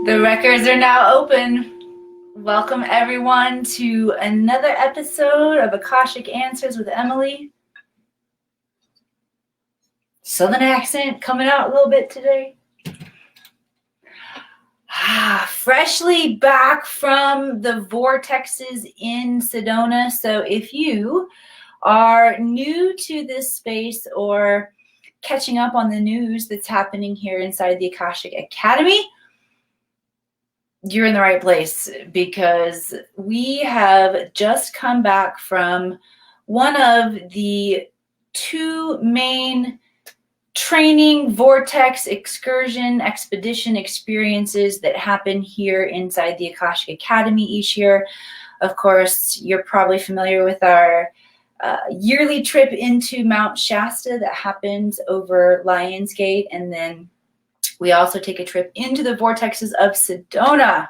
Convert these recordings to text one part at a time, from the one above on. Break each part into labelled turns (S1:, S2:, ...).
S1: The records are now open. Welcome everyone to another episode of Akashic Answers with Emily. Southern accent coming out a little bit today. Freshly back from the vortexes in Sedona. So if you are new to this space or catching up on the news that's happening here inside the Akashic Academy, you're in the right place, because we have just come back from one of the two main training vortex excursion expedition experiences that happen here inside the Akashic Academy each year. Of course, you're probably familiar with our yearly trip into Mount Shasta that happens over Lionsgate, and then we also take a trip into the vortexes of Sedona.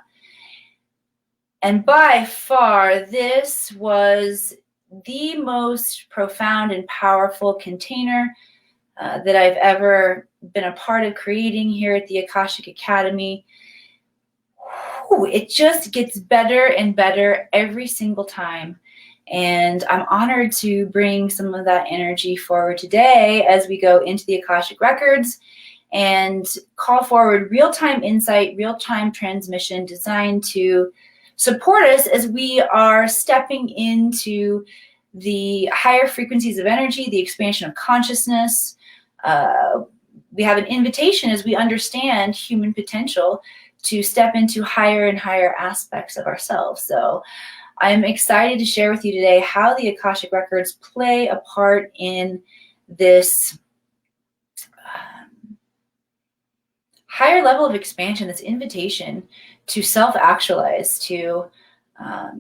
S1: And by far, this was the most profound and powerful container that I've ever been a part of creating here at the Akashic Academy. It just gets better and better every single time. And I'm honored to bring some of that energy forward today as we go into the Akashic Records and call forward real-time insight, real-time transmission designed to support us as we are stepping into the higher frequencies of energy, the expansion of consciousness. We have an invitation as we understand human potential to step into higher and higher aspects of ourselves. So I'm excited to share with you today how the Akashic Records play a part in this higher level of expansion, this invitation to self-actualize, to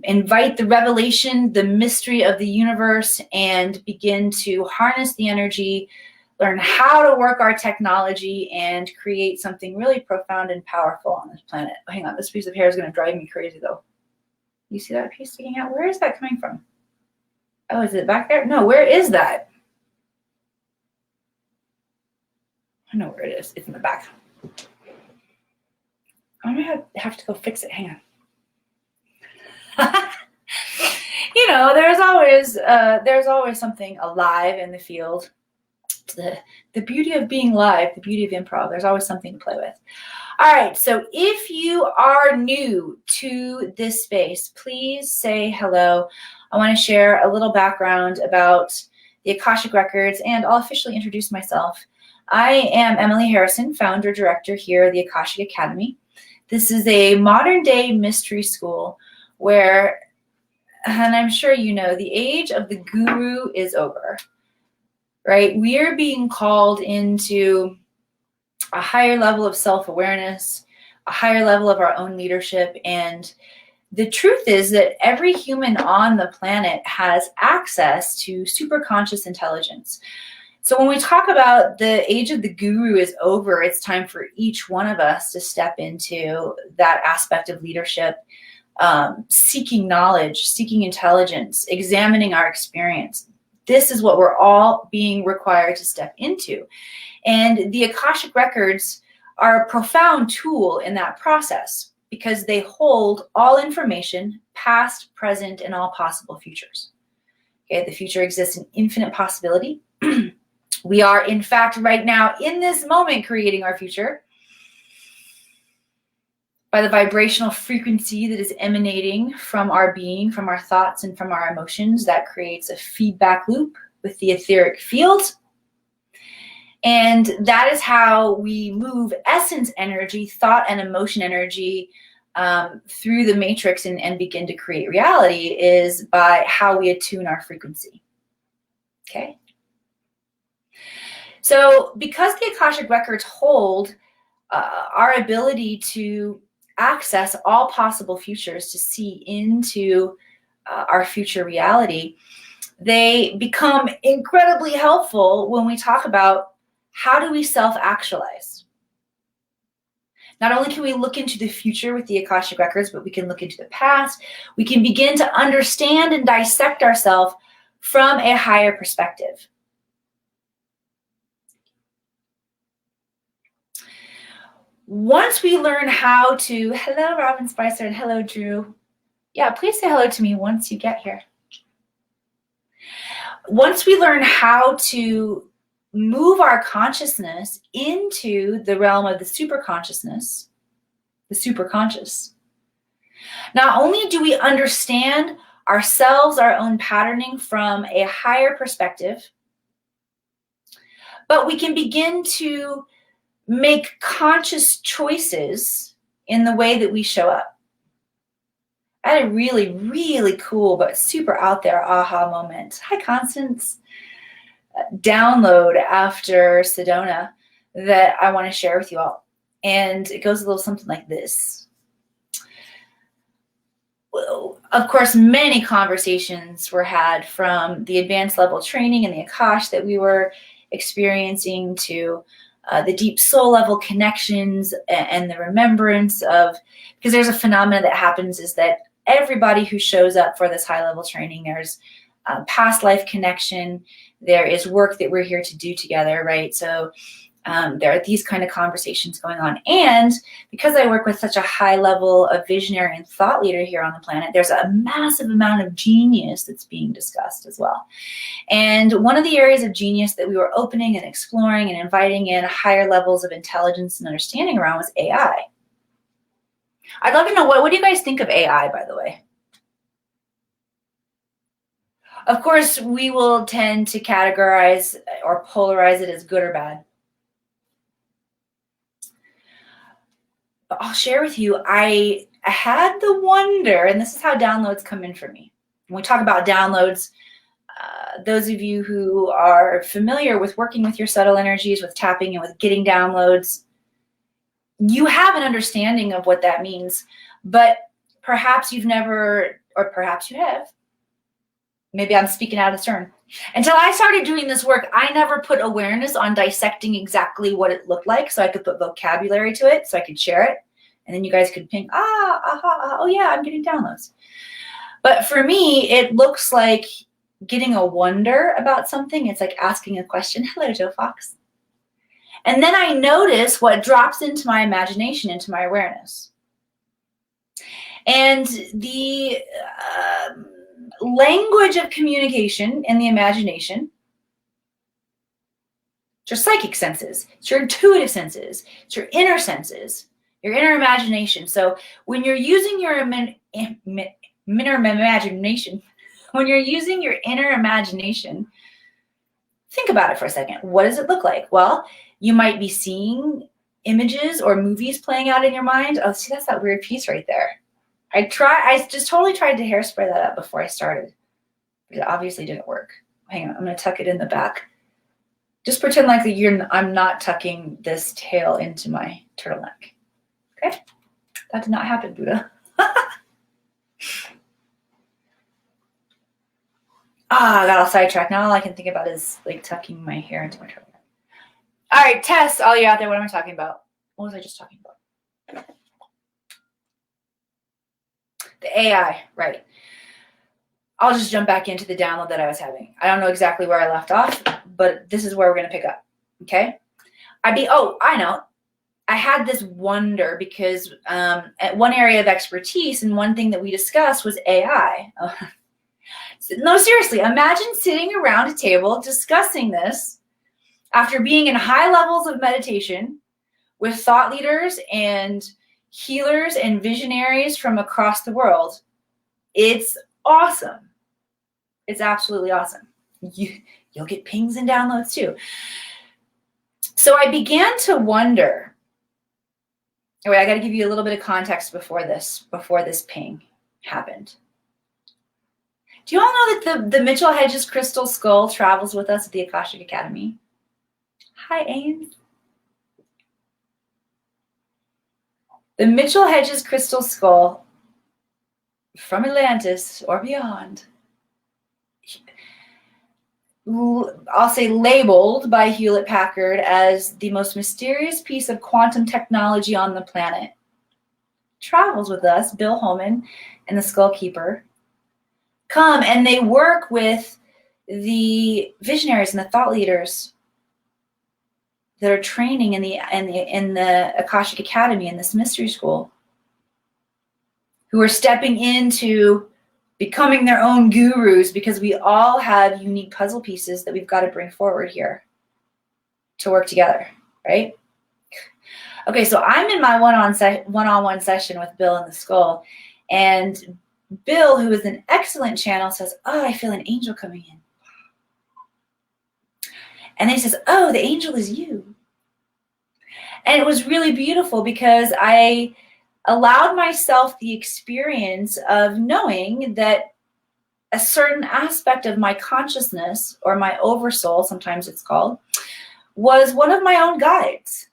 S1: invite the revelation, the mystery of the universe, and begin to harness the energy, learn how to work our technology, and create something really profound and powerful on this planet. Oh, hang on, this piece of hair is going to drive me crazy, though. You see that piece sticking out? Where is that coming from? Oh, is it back there? No, where is that? I know where it is. It's in the back. I'm gonna have to go fix it. Hang on. You know, there's always something alive in the field. The beauty of being live, the beauty of improv. There's always something to play with. All right. So if you are new to this space, please say hello. I want to share a little background about the Akashic Records, and I'll officially introduce myself. I am Emily Harrison, founder director here at the Akashic Academy. This is a modern day mystery school where, and I'm sure you know, the age of the guru is over, right? We are being called into a higher level of self-awareness, a higher level of our own leadership. And the truth is that every human on the planet has access to superconscious intelligence. So when we talk about the age of the guru is over, it's time for each one of us to step into that aspect of leadership, seeking knowledge, seeking intelligence, examining our experience. This is what we're all being required to step into. And the Akashic Records are a profound tool in that process, because they hold all information, past, present, and all possible futures. Okay, the future exists in infinite possibility. We are, in fact, right now, in this moment, creating our future by the vibrational frequency that is emanating from our being, from our thoughts, and from our emotions. That creates a feedback loop with the etheric field. And that is how we move essence energy, thought and emotion energy through the matrix and begin to create reality, is by how we attune our frequency. Okay? So because the Akashic Records hold our ability to access all possible futures, to see into our future reality, they become incredibly helpful when we talk about how do we self-actualize. Not only can we look into the future with the Akashic Records, but we can look into the past. We can begin to understand and dissect ourselves from a higher perspective. once we learn how to, hello, Robin Spicer, and hello, Drew. Yeah, please say hello to me once you get here. Once we learn how to move our consciousness into the realm of the superconsciousness, the superconscious, not only do we understand ourselves, our own patterning from a higher perspective, but we can begin to make conscious choices in the way that we show up. I had a really, really cool but super out there aha moment. Hi, Constance. Download after Sedona that I want to share with you all. And it goes a little something like this. Well, of course, many conversations were had from the advanced level training and the Akash that we were experiencing to the deep soul level connections and the remembrance of, because there's a phenomena that happens is that everybody who shows up for this high level training, there's past life connection, there is work that we're here to do together, right? So there are these kind of conversations going on. And because I work with such a high level of visionary and thought leader here on the planet, there's a massive amount of genius that's being discussed as well. And one of the areas of genius that we were opening and exploring and inviting in higher levels of intelligence and understanding around was AI. I'd love to know, what do you guys think of AI, by the way? Of course, we will tend to categorize or polarize it as good or bad. But I'll share with you, I had the wonder, and this is how downloads come in for me. When we talk about downloads, those of you who are familiar with working with your subtle energies, with tapping and with getting downloads, you have an understanding of what that means, but perhaps you've never, or perhaps you have. Maybe I'm speaking out of turn. Until I started doing this work, I never put awareness on dissecting exactly what it looked like so I could put vocabulary to it so I could share it. And then you guys could ping, oh yeah, I'm getting downloads. But for me, it looks like getting a wonder about something. It's like asking a question. Hello, Joe Fox. And then I notice what drops into my imagination, into my awareness. And the language of communication in the imagination, it's your psychic senses, it's your intuitive senses, it's your inner senses, your inner imagination. So when you're using your inner imagination, think about it for a second. What does it look like? Well, you might be seeing images or movies playing out in your mind. Oh, see, that's that weird piece right there. I just totally tried to hairspray that up before I started. But it obviously didn't work. Hang on, I'm gonna tuck it in the back. Just pretend like I'm not tucking this tail into my turtleneck. Okay? That did not happen, Buddha. I got all sidetracked. Now all I can think about is like tucking my hair into my turtleneck. All right, Tess, all you out there, what am I talking about? What was I just talking about? The AI, right. I'll just jump back into the download that I was having. I don't know exactly where I left off, but this is where we're going to pick up, okay? I know. I had this wonder because at one area of expertise and one thing that we discussed was AI. No, seriously, imagine sitting around a table discussing this after being in high levels of meditation with thought leaders and healers and visionaries from across the world. It's awesome. It's absolutely awesome. You'll get pings and downloads too. So I began to wonder. Wait, I got to give you a little bit of context before this ping happened. Do you all know that the Mitchell Hedges crystal skull travels with us at the Akashic Academy? Hi, Ames. The Mitchell Hedges crystal skull from Atlantis or beyond, I'll say labeled by Hewlett-Packard as the most mysterious piece of quantum technology on the planet, travels with us, Bill Holman and the Skull Keeper, come and they work with the visionaries and the thought leaders, that are training in the Akashic Academy, in this mystery school, who are stepping into becoming their own gurus, because we all have unique puzzle pieces that we've got to bring forward here to work together, right? Okay, so I'm in my one-on-one session with Bill in the skull, and Bill, who is an excellent channel, says, oh, I feel an angel coming in. And then he says, oh, the angel is you. And it was really beautiful because I allowed myself the experience of knowing that a certain aspect of my consciousness, or my oversoul, sometimes it's called, was one of my own guides.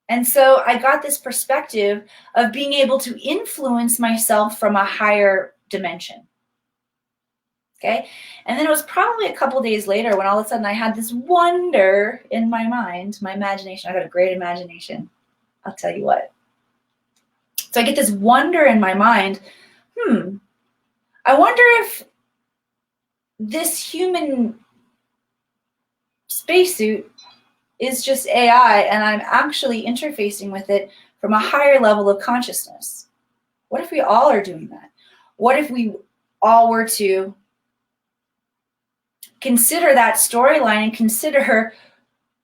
S1: And so I got this perspective of being able to influence myself from a higher dimension. Okay. And then it was probably a couple days later when all of a sudden I had this wonder in my mind, my imagination. I got a great imagination, I'll tell you what. So I get this wonder in my mind. I wonder if this human spacesuit is just AI and I'm actually interfacing with it from a higher level of consciousness. What if we all are doing that? What if we all were to consider that storyline and consider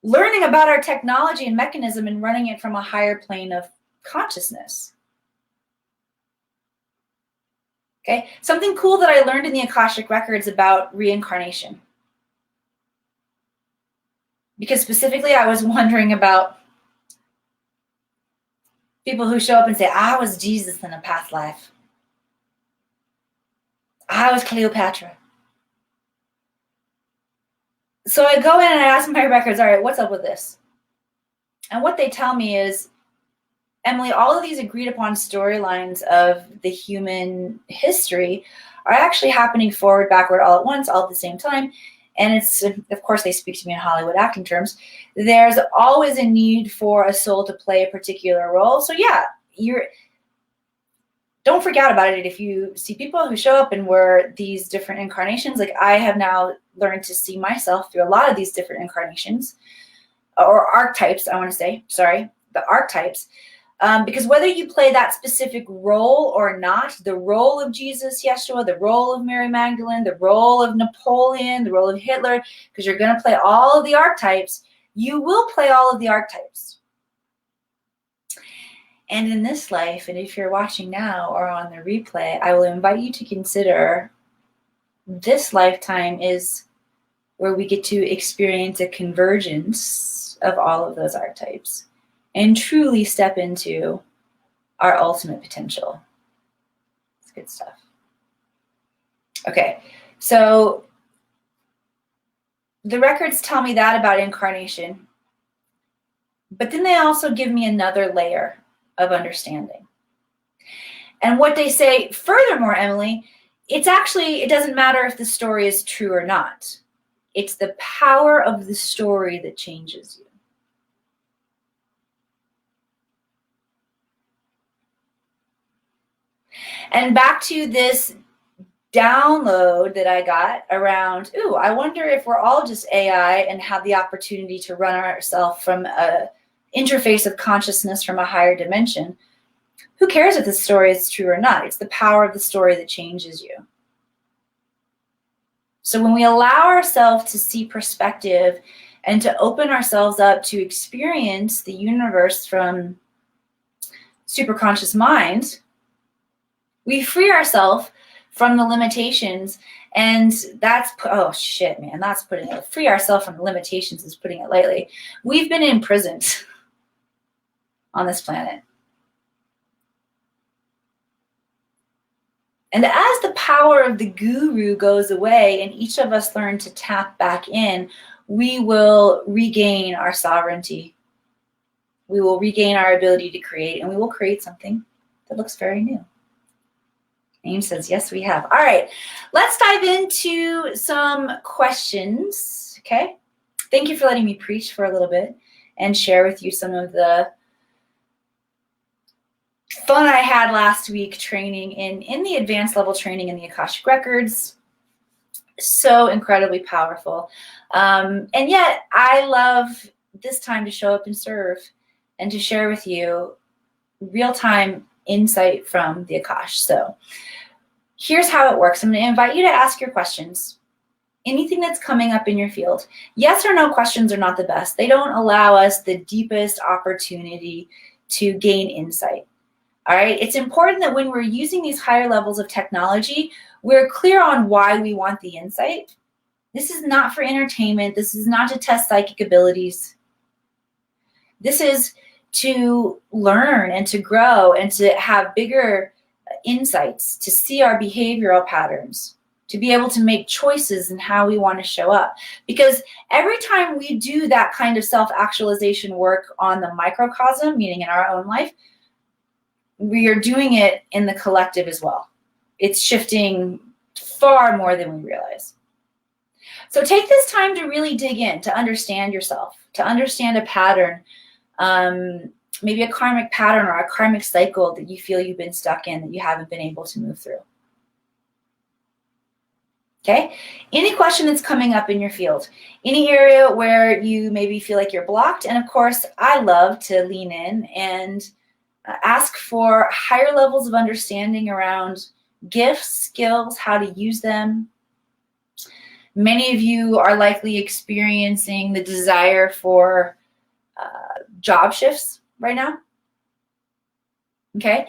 S1: learning about our technology and mechanism and running it from a higher plane of consciousness? Okay, something cool that I learned in the Akashic Records about reincarnation. Because specifically I was wondering about people who show up and say, I was Jesus in a past life. I was Cleopatra. So I go in and I ask my records, all right, what's up with this? And what they tell me is, Emily, all of these agreed upon storylines of the human history are actually happening forward, backward, all at once, all at the same time. And it's, of course, they speak to me in Hollywood acting terms. There's always a need for a soul to play a particular role. So yeah, don't forget about it. If you see people who show up and were these different incarnations, like I have now learned to see myself through a lot of these different incarnations, or archetypes, I want to say, sorry, the archetypes. Because whether you play that specific role or not, the role of Jesus, Yeshua, the role of Mary Magdalene, the role of Napoleon, the role of Hitler, because you're going to play all of the archetypes, you will play all of the archetypes. And in this life, and if you're watching now or on the replay, I will invite you to consider this lifetime is where we get to experience a convergence of all of those archetypes and truly step into our ultimate potential. It's good stuff. Okay, so the records tell me that about incarnation, but then they also give me another layer of understanding. And what they say, furthermore, Emily, it doesn't matter if the story is true or not. It's the power of the story that changes you. And back to this download that I got around, I wonder if we're all just AI and have the opportunity to run ourselves from a interface of consciousness from a higher dimension. Who cares if the story is true or not? It's the power of the story that changes you. So when we allow ourselves to see perspective and to open ourselves up to experience the universe from superconscious mind, we free ourselves from the limitations. And that's, oh shit, man, that's putting it, free ourselves from the limitations is putting it lightly. We've been imprisoned on this planet. And as the power of the guru goes away and each of us learn to tap back in, we will regain our sovereignty. We will regain our ability to create, and we will create something that looks very new. Aim says, yes, we have. All right, let's dive into some questions, okay? Thank you for letting me preach for a little bit and share with you some of the fun I had last week training in the advanced level training in the Akashic Records. So incredibly powerful. And yet I love this time to show up and serve and to share with you real-time insight from the Akash. So here's how it works. I'm going to invite you to ask your questions. Anything that's coming up in your field. Yes or no questions are not the best. They don't allow us the deepest opportunity to gain insight. All right. It's important that when we're using these higher levels of technology, we're clear on why we want the insight. This is not for entertainment. This is not to test psychic abilities. This is to learn and to grow and to have bigger insights, to see our behavioral patterns, to be able to make choices in how we want to show up. Because every time we do that kind of self-actualization work on the microcosm, meaning in our own life, we are doing it in the collective as well. It's shifting far more than we realize. So take this time to really dig in, to understand yourself, to understand a pattern, maybe a karmic pattern or a karmic cycle that you feel you've been stuck in, that you haven't been able to move through. Okay? Any question that's coming up in your field, any area where you maybe feel like you're blocked. And of course, I love to lean in and ask for higher levels of understanding around gifts, skills, how to use them. Many of you are likely experiencing the desire for job shifts right now. Okay.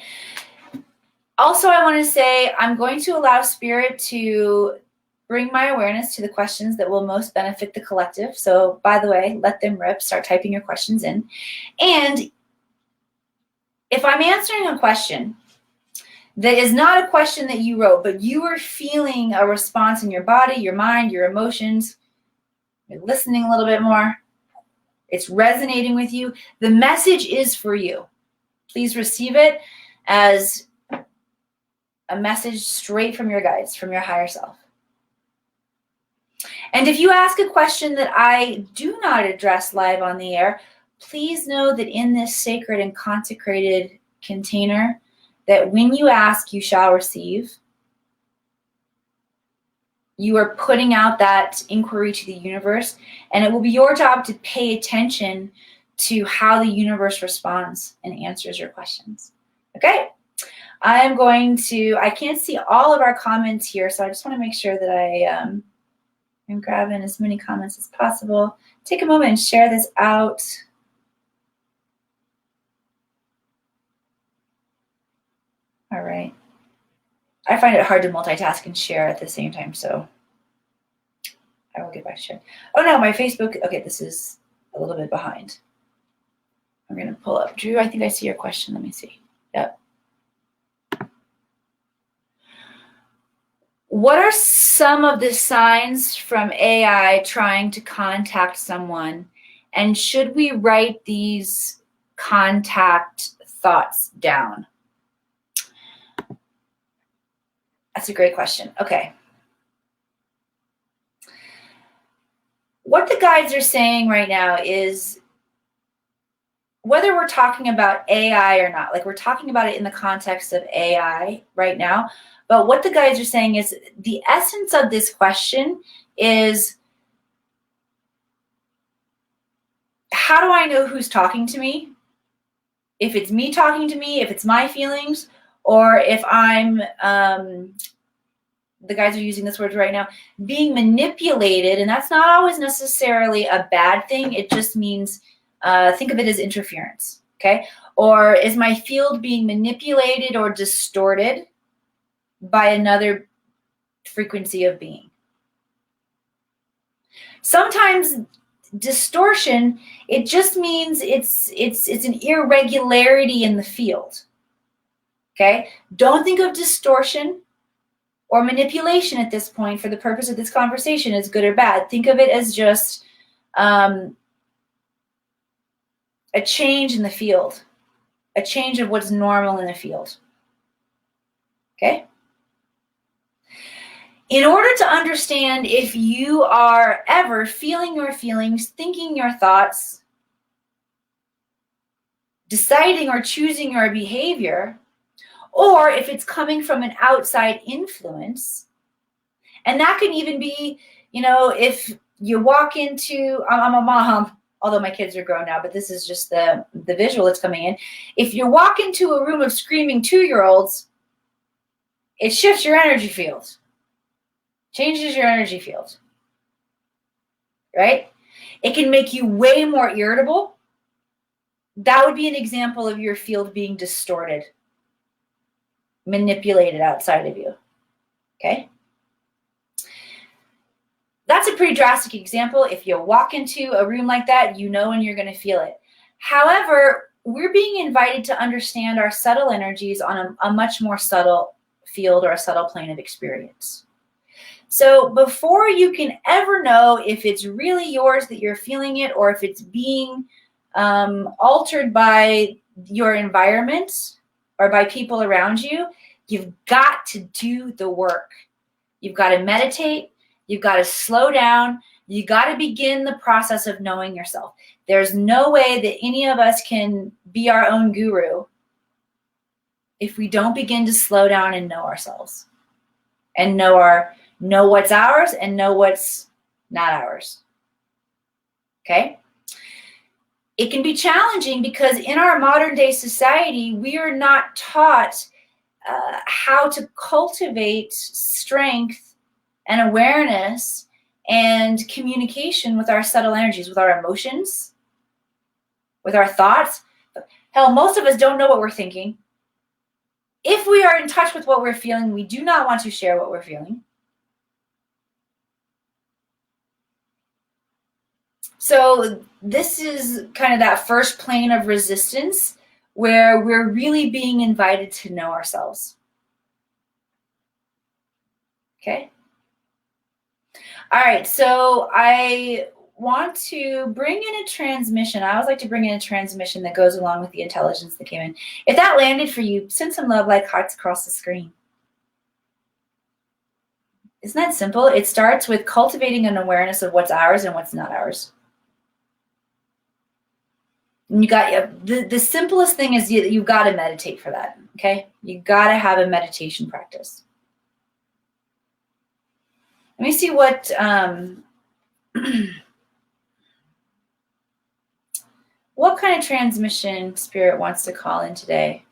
S1: Also, I want to say I'm going to allow Spirit to bring my awareness to the questions that will most benefit the collective. So, by the way, let them rip. Start typing your questions in. And if I'm answering a question that is not a question that you wrote, but you are feeling a response in your body, your mind, your emotions, you're listening a little bit more, it's resonating with you, the message is for you. Please receive it as a message straight from your guides, from your higher self. And if you ask a question that I do not address live on the air, please know that in this sacred and consecrated container, that when you ask, you shall receive. You are putting out that inquiry to the universe, and it will be your job to pay attention to how the universe responds and answers your questions. Okay? I can't see all of our comments here, so I just want to make sure that I'm grabbing as many comments as possible. Take a moment and share this out. All right. I find it hard to multitask and share at the same time, so I will get back to sharing. Oh no, my Facebook, okay, this is a little bit behind. I'm going to pull up. Drew, I think I see your question. Let me see. Yep. What are some of the signs from AI trying to contact someone? And should we write these contact thoughts down? That's a great question. Okay. What the guides are saying right now is, whether we're talking about AI or not, like we're talking about it in the context of AI right now, but what the guides are saying is the essence of this question is, how do I know who's talking to me? If it's me talking to me, if it's my feelings, or if I'm, the guys are using this word right now, being manipulated, and that's not always necessarily a bad thing. It just means, think of it as interference, okay? Or is my field being manipulated or distorted by another frequency of being? Sometimes distortion, it just means it's an irregularity in the field, okay? Don't think of distortion or manipulation at this point for the purpose of this conversation as good or bad. Think of it as just a change in the field, a change of what's normal in the field, okay? In order to understand if you are ever feeling your feelings, thinking your thoughts, deciding or choosing your behavior, or if it's coming from an outside influence, and that can even be, you know, if you walk into, I'm a mom although my kids are grown now, but this is just the visual that's coming in. If you walk into a room of screaming 2-year-olds, it shifts your energy field, changes your energy field, right? It can make you way more irritable. That would be an example of your field being distorted, manipulated outside of you, okay? That's a pretty drastic example. If you walk into a room like that, you know, and you're going to feel it. However, we're being invited to understand our subtle energies on a much more subtle field or a subtle plane of experience. So before you can ever know if it's really yours that you're feeling it, or if it's being altered by your environment or by people around you, you've got to do the work. You've got to meditate. You've got to slow down. You got to begin the process of knowing yourself. There's no way that any of us can be our own guru if we don't begin to slow down and know ourselves and know what's ours and know what's not ours. Okay? It can be challenging because in our modern day society, we are not taught how to cultivate strength and awareness and communication with our subtle energies, with our emotions, with our thoughts. Hell, most of us don't know what we're thinking. If we are in touch with what we're feeling, we do not want to share what we're feeling. So this is kind of that first plane of resistance where we're really being invited to know ourselves. Okay? All right, so I want to bring in a transmission. I always like to bring in a transmission that goes along with the intelligence that came in. If that landed for you, send some love like hearts across the screen. Isn't that simple? It starts with cultivating an awareness of what's ours and what's not ours. And you got the simplest thing is you got to meditate for that. Okay, you got to have a meditation practice. Let me see what what kind of transmission Spirit wants to call in today.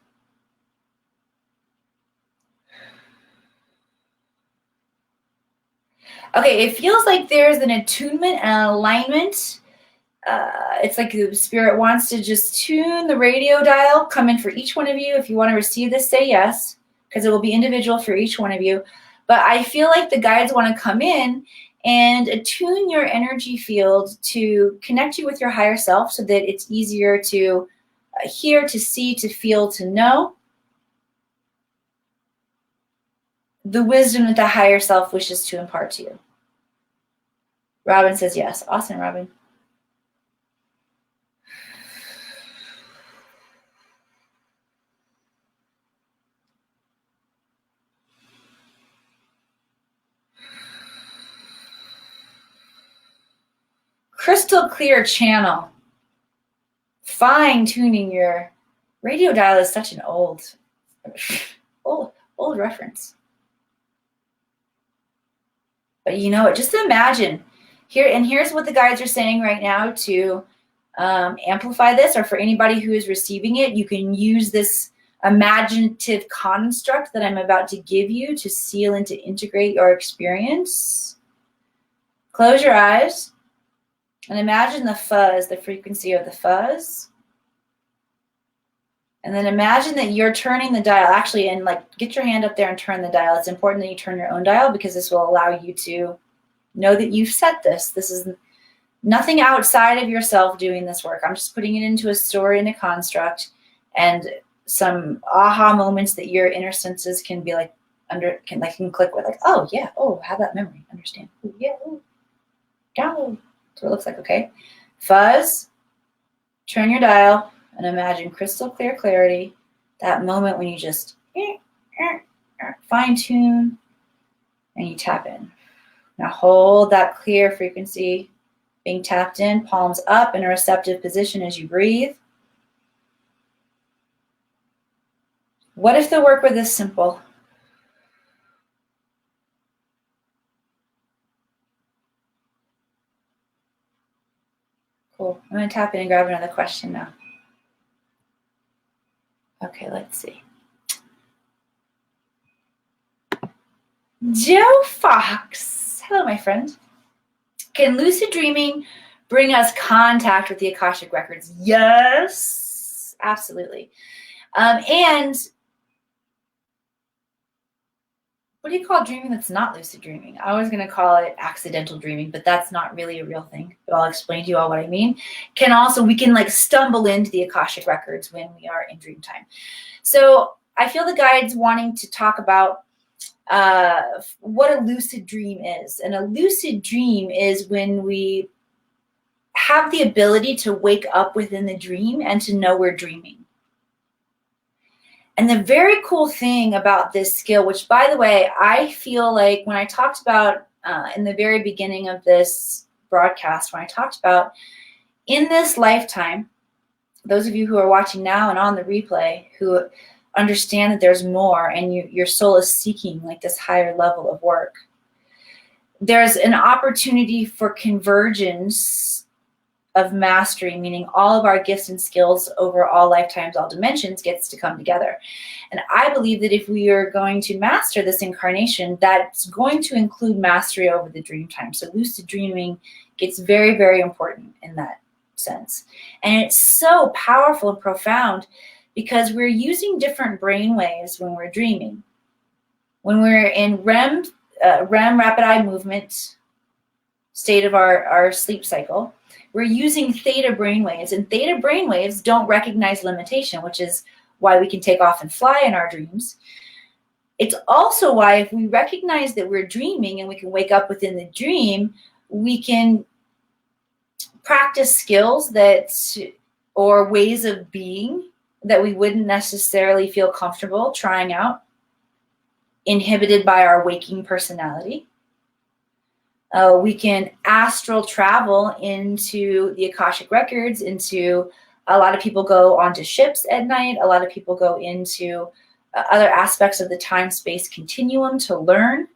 S1: Okay, it feels like there's an attunement and an alignment. It's like the Spirit wants to just tune the radio dial, come in for each one of you. If you want to receive this, say yes, because it will be individual for each one of you. But I feel like the guides want to come in and attune your energy field to connect you with your higher self so that it's easier to hear, to see, to feel, to know the wisdom that the higher self wishes to impart to you. Robin says yes. Awesome, Robin. Crystal clear channel. Fine tuning your radio dial is such an old reference. But you know what? Just imagine here, and here's what the guides are saying right now to amplify this, or for anybody who is receiving it, you can use this imaginative construct that I'm about to give you to seal and to integrate your experience. Close your eyes. And imagine the fuzz, the frequency of the fuzz. And then imagine that you're turning the dial, actually, and like get your hand up there and turn the dial. It's important that you turn your own dial because this will allow you to know that you've set this. This is nothing outside of yourself doing this work. I'm just putting it into a story and a construct and some aha moments that your inner senses can be like can click with, like, oh yeah, oh, have that memory, understand. Oh yeah, oh, download. That's what it looks like, okay? Fuzz, turn your dial, and imagine crystal clear clarity, that moment when you just fine tune and you tap in. Now hold that clear frequency being tapped in, palms up in a receptive position as you breathe. What if the work were this simple? Cool. I'm going to tap in and grab another question now. Okay, let's see. Joe Fox. Hello, my friend. Can lucid dreaming bring us contact with the Akashic Records? Yes, absolutely. And what do you call dreaming that's not lucid dreaming? I was going to call it accidental dreaming, but that's not really a real thing. But I'll explain to you all what I mean. We can like stumble into the Akashic Records when we are in dream time. So I feel the guides wanting to talk about what a lucid dream is. And a lucid dream is when we have the ability to wake up within the dream and to know we're dreaming. And the very cool thing about this skill, which by the way, I feel like when I talked about in the very beginning of this broadcast, when I talked about in this lifetime, those of you who are watching now and on the replay who understand that there's more and your soul is seeking like this higher level of work, there's an opportunity for convergence of mastery, meaning all of our gifts and skills over all lifetimes, all dimensions gets to come together. And I believe that if we are going to master this incarnation, that's going to include mastery over the dream time. So lucid dreaming gets very, very important in that sense. And it's so powerful and profound because we're using different brain waves when we're dreaming. When we're in REM, rapid eye movement state of our sleep cycle, we're using theta brainwaves, and theta brainwaves don't recognize limitation, which is why we can take off and fly in our dreams. It's also why if we recognize that we're dreaming and we can wake up within the dream, we can practice skills or ways of being that we wouldn't necessarily feel comfortable trying out, inhibited by our waking personality. We can astral travel into the Akashic Records, a lot of people go onto ships at night. A lot of people go into other aspects of the time-space continuum to learn.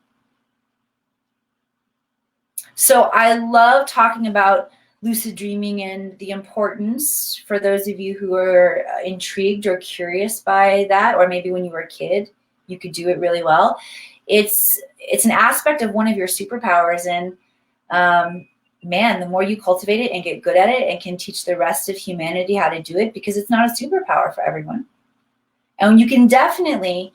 S1: So I love talking about lucid dreaming and the importance for those of you who are intrigued or curious by that, or maybe when you were a kid, you could do it really well. It's an aspect of one of your superpowers, and man, the more you cultivate it and get good at it and can teach the rest of humanity how to do it, because it's not a superpower for everyone. And you can definitely,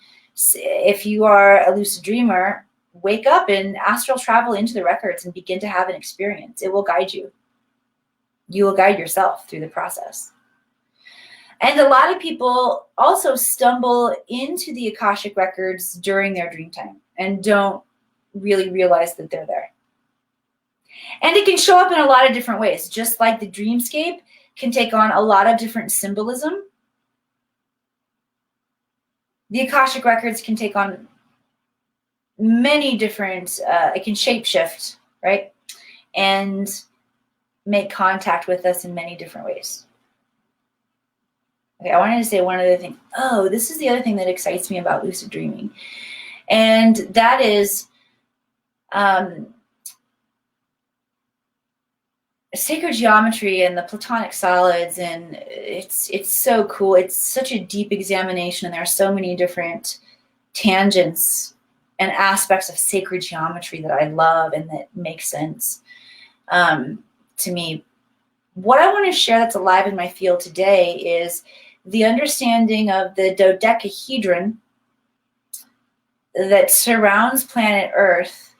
S1: if you are a lucid dreamer, wake up and astral travel into the records and begin to have an experience. It will guide you. You will guide yourself through the process. And a lot of people also stumble into the Akashic Records during their dream time and don't really realize that they're there. And it can show up in a lot of different ways, just like the dreamscape can take on a lot of different symbolism. The Akashic Records can take on many different, it can shapeshift, right? And make contact with us in many different ways. Okay, I wanted to say one other thing. Oh, this is the other thing that excites me about lucid dreaming. And that is sacred geometry and the platonic solids, and it's so cool. It's such a deep examination, and there are so many different tangents and aspects of sacred geometry that I love and that make sense to me. What I want to share that's alive in my field today is the understanding of the dodecahedron that surrounds planet Earth.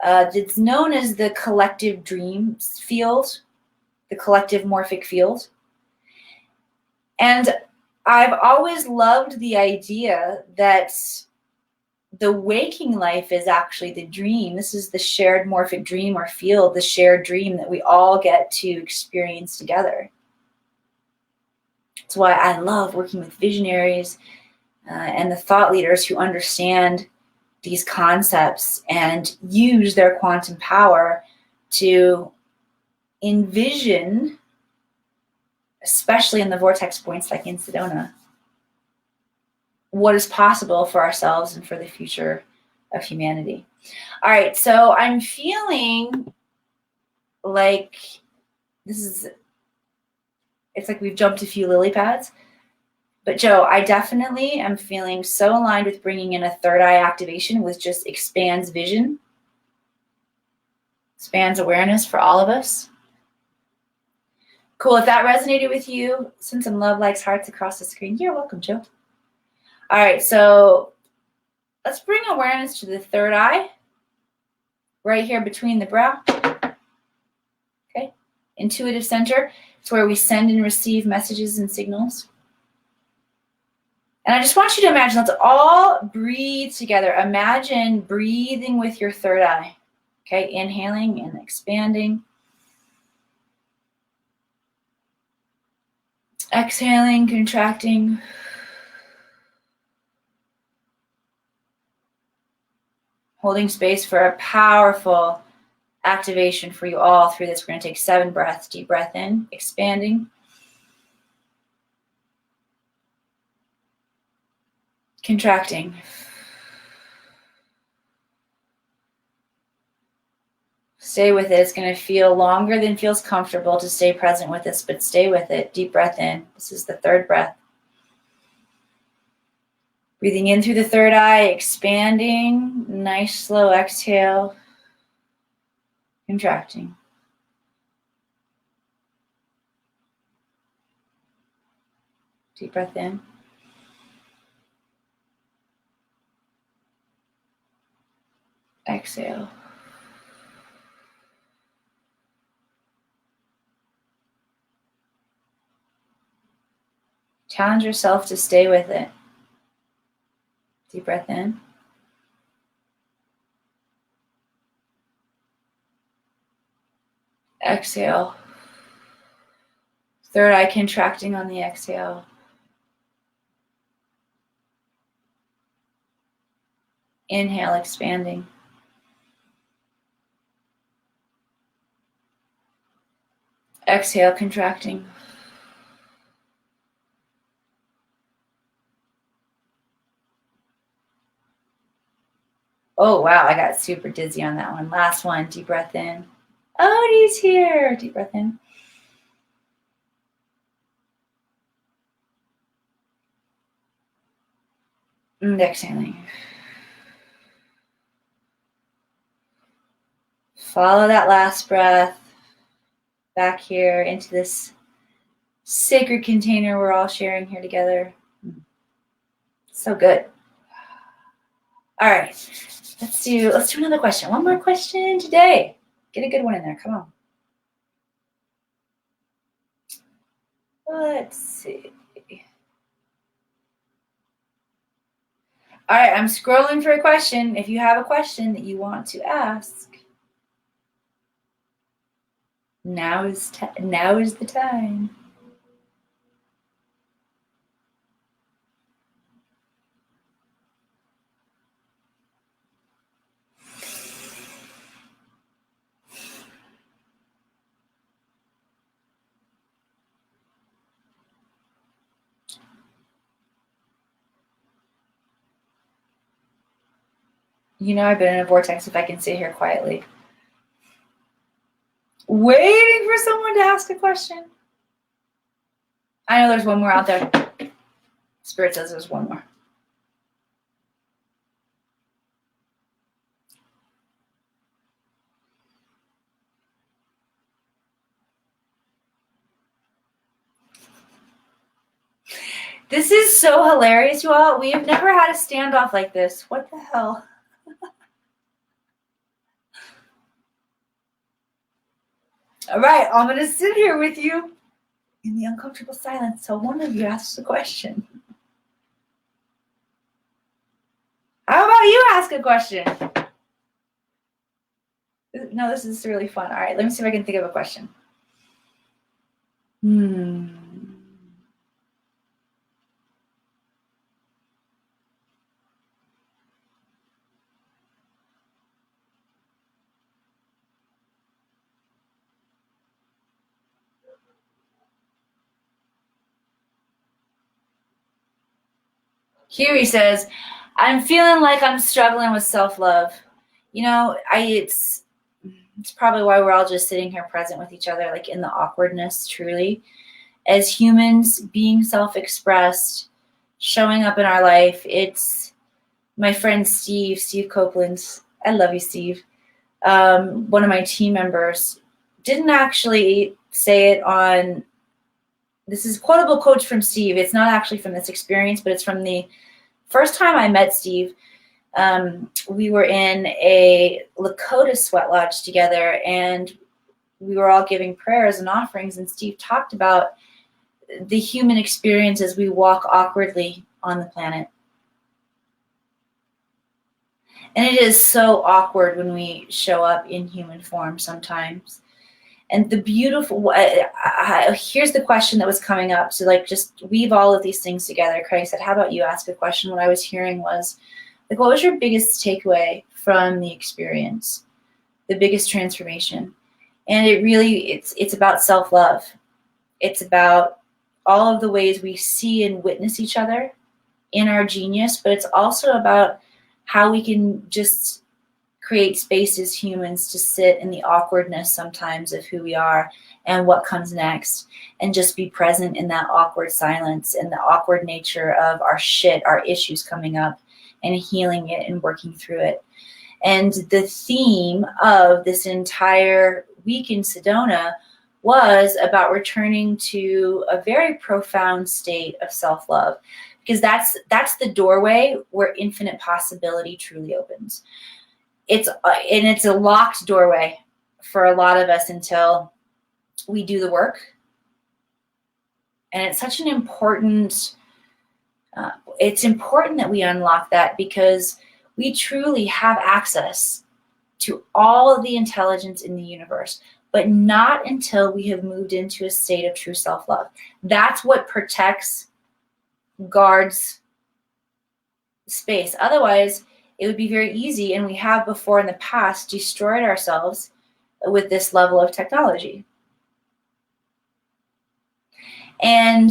S1: It's known as the collective dreams field, the collective morphic field. And I've always loved the idea that the waking life is actually the dream. This is the shared morphic dream or field, the shared dream that we all get to experience together. That's why I love working with visionaries and the thought leaders who understand these concepts and use their quantum power to envision, especially in the vortex points like in Sedona, what is possible for ourselves and for the future of humanity. All right, so I'm feeling like this is It's like we've jumped a few lily pads. But Joe, I definitely am feeling so aligned with bringing in a third eye activation, which just expands vision, expands awareness for all of us. Cool. If that resonated with you, send some love, likes, hearts across the screen. You're welcome, Joe. All right, so let's bring awareness to the third eye, right here between the brow. Okay, intuitive center. It's where we send and receive messages and signals. And I just want you to imagine, let's all breathe together. Imagine breathing with your third eye. Okay, inhaling and expanding. Exhaling, contracting. Holding space for a powerful activation for you all through this. We're going to take 7 breaths. Deep breath in, expanding. Contracting. Stay with it. It's going to feel longer than feels comfortable to stay present with this, but stay with it. Deep breath in. This is the 3rd breath. Breathing in through the 3rd eye, expanding. Nice slow exhale. Contracting. Deep breath in. Exhale. Challenge yourself to stay with it. Deep breath in. Exhale. 3rd eye contracting on the exhale. Inhale, expanding. Exhale, contracting. Oh, wow, I got super dizzy on that one. Last one, deep breath in. Odie's here. Deep breath in. And exhaling. Follow that last breath back here into this sacred container we're all sharing here together. So good. All right, let's do another question. One more question today. Get a good one in there. Come on. Let's see. All right, I'm scrolling for a question. If you have a question that you want to ask, now is the time. You know I've been in a vortex if I can sit here quietly. Waiting for someone to ask a question. I know there's one more out there. Spirit says there's one more. This is so hilarious, you all. We have never had a standoff like this. What the hell? All right, I'm going to sit here with you in the uncomfortable silence till one of you asks a question. How about you ask a question? No, this is really fun. All right, let me see if I can think of a question. Huey says, I'm feeling like I'm struggling with self-love. You know, it's probably why we're all just sitting here present with each other, like in the awkwardness, truly. as humans being self-expressed, showing up in our life. It's my friend Steve Copeland. I love you, Steve. One of my team members didn't actually say it on, this is quotable quotes from Steve. It's not actually from this experience, but it's from the first time I met Steve. We were in a Lakota sweat lodge together, and we were all giving prayers and offerings, and Steve talked about the human experience as we walk awkwardly on the planet. And it is so awkward when we show up in human form sometimes. And the beautiful, here's the question that was coming up. So like, just weave all of these things together. Craig said, how about you ask a question? What I was hearing was, like, what was your biggest takeaway from the experience? The biggest transformation? And it really, it's about self-love. It's about all of the ways we see and witness each other in our genius, but it's also about how we can just create space as humans to sit in the awkwardness sometimes of who we are and what comes next, and just be present in that awkward silence and the awkward nature of our shit, our issues coming up, and healing it and working through it. And the theme of this entire week in Sedona was about returning to a very profound state of self-love, because that's the doorway where infinite possibility truly opens. It's a locked doorway for a lot of us until we do the work. And it's such an important, it's important that we unlock that, because we truly have access to all of the intelligence in the universe, but not until we have moved into a state of true self-love. That's what protects, guards space. Otherwise, it would be very easy, and we have before in the past destroyed ourselves with this level of technology. And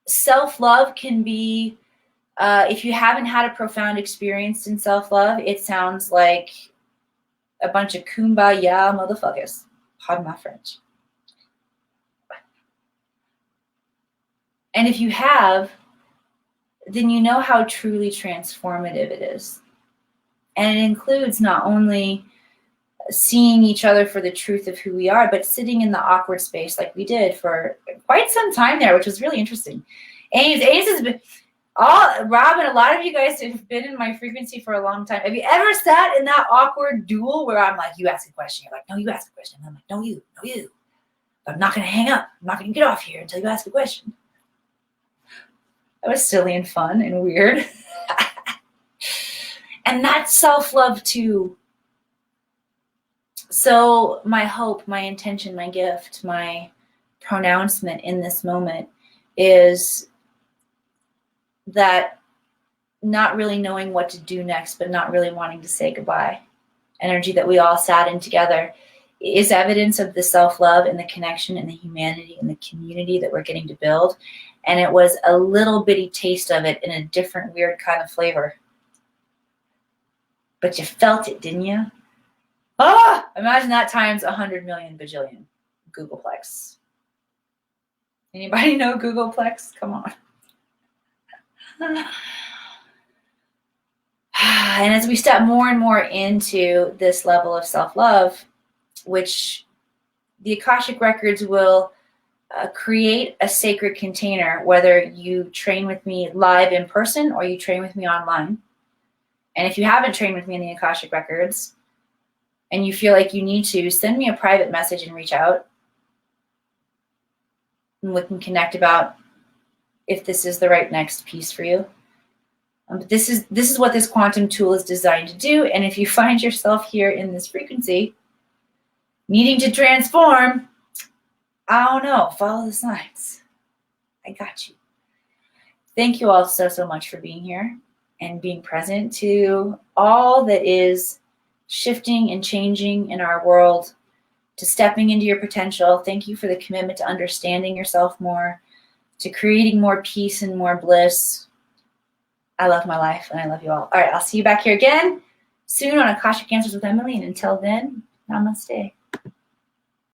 S1: self-love can be, if you haven't had a profound experience in self-love, it sounds like a bunch of kumbaya motherfuckers. Pardon my French. And if you have, then you know how truly transformative it is. And it includes not only seeing each other for the truth of who we are, but sitting in the awkward space like we did for quite some time there, which was really interesting. Ames has been, Rob and a lot of you guys have been in my frequency for a long time. Have you ever sat in that awkward duel where I'm like, you ask a question, you're like, no, you ask a question. And I'm like, no, you. But I'm not going to hang up. I'm not going to get off here until you ask a question. That was silly and fun and weird. And that's self-love too. So my hope, my intention, my gift, my pronouncement in this moment is that not really knowing what to do next, but not really wanting to say goodbye, energy that we all sat in together, is evidence of the self-love and the connection and the humanity and the community that we're getting to build. And it was a little bitty taste of it in a different weird kind of flavor. But you felt it, didn't you? Imagine that times 100 million bajillion. Googleplex. Anybody know Googleplex? Come on. And as we step more and more into this level of self-love, which the Akashic Records will create a sacred container, whether you train with me live in person or you train with me online. And if you haven't trained with me in the Akashic Records and you feel like you need to, send me a private message and reach out. And we can connect about if this is the right next piece for you. But this is what this quantum tool is designed to do. And if you find yourself here in this frequency, needing to transform, I don't know, follow the signs. I got you. Thank you all so, so much for being here and being present to all that is shifting and changing in our world, to stepping into your potential. Thank you for the commitment to understanding yourself more, to creating more peace and more bliss. I love my life and I love you all. All right, I'll see you back here again soon on Akashic Answers with Emily. And until then, namaste.